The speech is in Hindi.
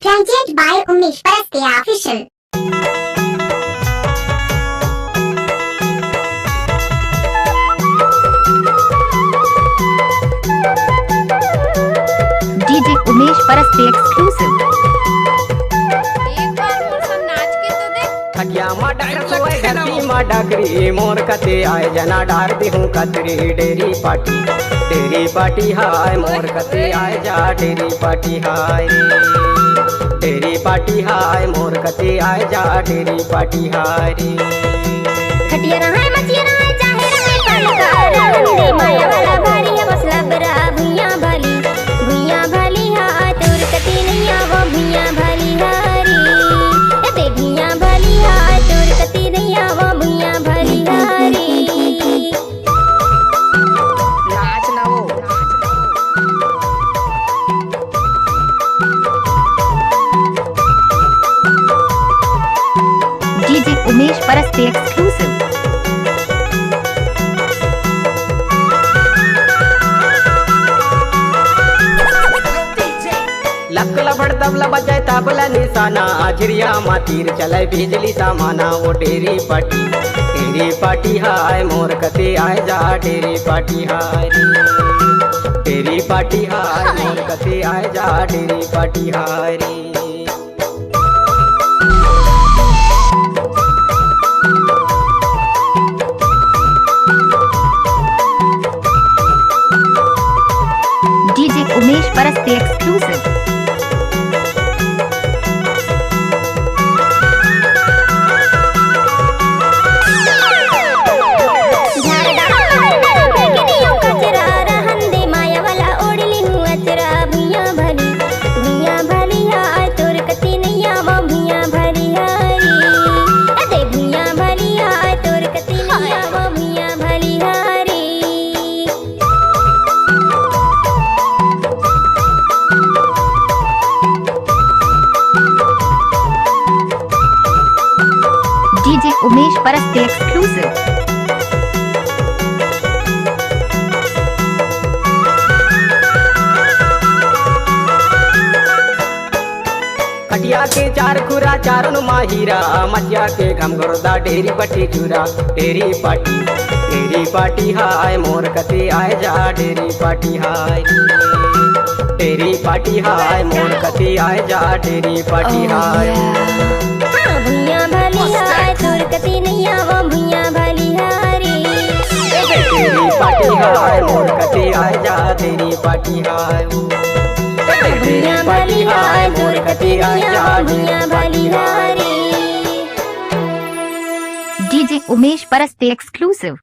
Presented by Umesh Parastia Official. DJ Umesh परस्ते एक्सक्लूसिव। एक बार और सब नाच के तो देख। थकिया मडर सोए धरती मडगरी मोर कते आए जना डार दी हूँ कतरी डेरी पार्टी हाय मोर कते आए जा डेरी पार्टी हाय मोर कते आए जा डेरी पार्टी हाय रे खटिया रहा मचिया रहा चाहे रहा कलकार हंदे माया वाला भारी है मसला बरा भुइया भाली हा तोर कती नहीं आवो भुइया भाली हारी ते भुइया भाली हा तोर कती नहीं आवो भुइया भाली हारी नाच ना वो DJ उमेश परस्ते एक्सक्लूसिव। लक लबड़ तबला बजाए तबला निशाना झिरिया मातीर चले बिजली सामाना वो डेरी पार्टी हाय मोर कते आए जा डेरी पार्टी हाय मोर कते आए जा डेरी पार्टी हाय रे DJ उमेश परस्ते एक्सक्लूसिव। DJ उमेश परस्ते एक्सक्लूसिव। खटिया के चार खुरा चारों माहिरा मचिया के घमघरदा डेरी पट्टी चूरा डेरी पार्टी हाय मोर कते आए जा डेरी पार्टी हाय मोर कते आए जा डेरी पार्टी हाय भुइया भाली हाय तोर कती नहीं आवो भुइया भाली हारी डेरी पार्टी हाय मोर कते आए जा डेरी पार्टी हाय भुइया भाली हाय तोर कती नहीं आवो भुइया भाली हारी DJ उमेश परस्ते एक्सक्लूसिव।